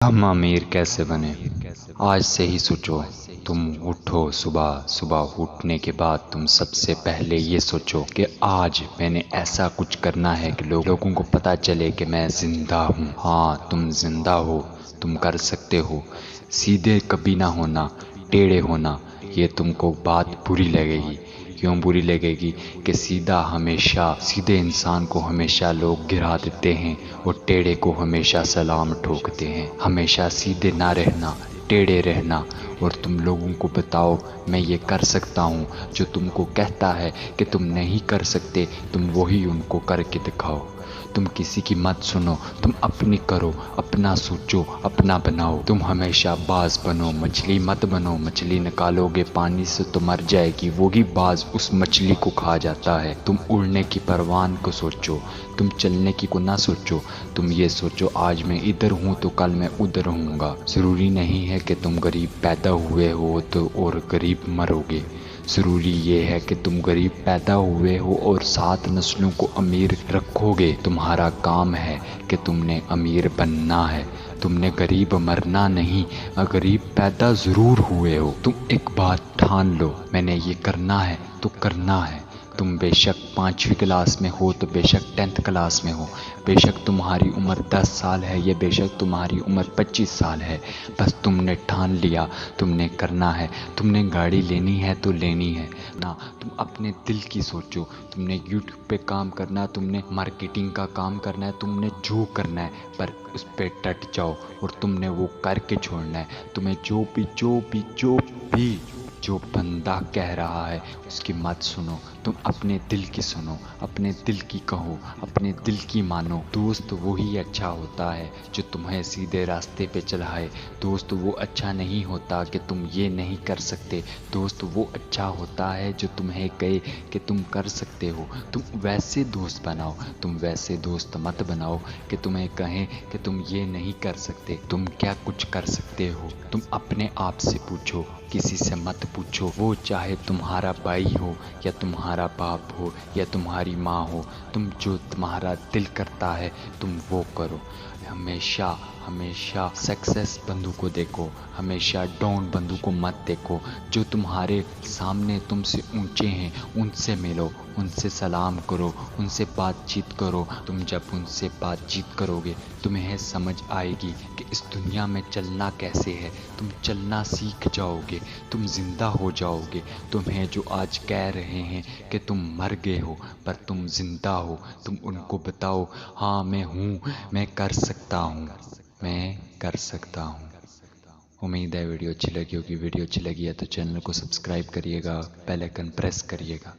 हम अमीर कैसे बने। आज से ही सोचो। तुम उठो सुबह सुबह, उठने के बाद तुम सबसे पहले ये सोचो कि आज मैंने ऐसा कुछ करना है कि लोगों को पता चले कि मैं जिंदा हूँ। हाँ, तुम जिंदा हो, तुम कर सकते हो। सीधे कभी ना होना, टेढ़े होना, ये तुमको बात बुरी लगेगी। क्यों बुरी लगेगी? कि सीधे इंसान को हमेशा लोग गिरा देते हैं और टेढ़े को हमेशा सलाम ठोकते हैं। हमेशा सीधे ना रहना, टेढ़े रहना। और तुम लोगों को बताओ मैं ये कर सकता हूँ। जो तुमको कहता है कि तुम नहीं कर सकते, तुम वही उनको करके दिखाओ। तुम किसी की मत सुनो, तुम अपनी करो, अपना सोचो, अपना बनाओ। तुम हमेशा बाज बनो, मछली मत बनो। मछली निकालोगे पानी से तो मर जाएगी, वही बाज उस मछली को खा जाता है। तुम उड़ने की परवान को सोचो, तुम चलने की को ना सोचो। तुम ये सोचो आज मैं इधर हूँ तो कल मैं उधर होऊंगा। जरूरी नहीं है कि तुम गरीब पैदा हुए हो तो और गरीब मरोगे। ज़रूरी ये है कि तुम गरीब पैदा हुए हो और 7 नस्लों को अमीर रखोगे। तुम्हारा काम है कि तुमने अमीर बनना है, तुमने गरीब मरना नहीं। गरीब पैदा ज़रूर हुए हो। तुम एक बात ठान लो, मैंने ये करना है तो करना है। तुम बेशक 5वीं क्लास में हो तो बेशक 10th क्लास में हो, बेशक तुम्हारी उम्र 10 साल है या बेशक तुम्हारी उम्र 25 साल है। बस तुमने ठान लिया, तुमने करना है। तुमने गाड़ी लेनी है तो लेनी है ना। तुम अपने दिल की सोचो। तुमने यूट्यूब पे काम करना, तुमने मार्केटिंग का काम करना है, तुमने जो करना है, पर उस पे डट जाओ और तुमने वो करके छोड़ना है। तुम्हें जो बंदा कह रहा है उसकी मत सुनो, तुम अपने दिल की सुनो, अपने दिल की कहो, अपने दिल की मानो। दोस्त वही अच्छा होता है जो तुम्हें सीधे रास्ते पे चलाए। दोस्त वो अच्छा नहीं होता कि तुम ये नहीं कर सकते। दोस्त वो अच्छा होता है जो तुम्हें कहे कि तुम कर सकते हो। तुम वैसे दोस्त बनाओ, तुम वैसे दोस्त मत बनाओ कि तुम्हें कहें कि तुम ये नहीं कर सकते। तुम क्या कुछ कर सकते हो, तुम अपने आप से पूछो, किसी से मत पूछो। वो चाहे तुम्हारा भाई हो या तुम्हारा बाप हो या तुम्हारी माँ हो, तुम जो तुम्हारा दिल करता है तुम वो करो। हमेशा हमेशा सक्सेस बंदू को देखो, हमेशा डाउन बंदू को मत देखो। जो तुम्हारे सामने तुमसे ऊंचे हैं उनसे मिलो, उनसे सलाम करो, उनसे बातचीत करो। तुम जब उनसे बातचीत करोगे तुम्हें समझ आएगी कि इस दुनिया में चलना कैसे है। तुम चलना सीख जाओगे, तुम जिंदा हो जाओगे। तुम्हें जो आज कह रहे हैं कि तुम मर गए हो पर तुम जिंदा हो, तुम उनको बताओ हाँ मैं हूँ, मैं कर सकता हूँ, मैं कर सकता हूँ। उम्मीद है वीडियो अच्छी लगी होगी। वीडियो अच्छी लगी है तो चैनल को सब्सक्राइब करिएगा, बेल आइकन प्रेस करिएगा।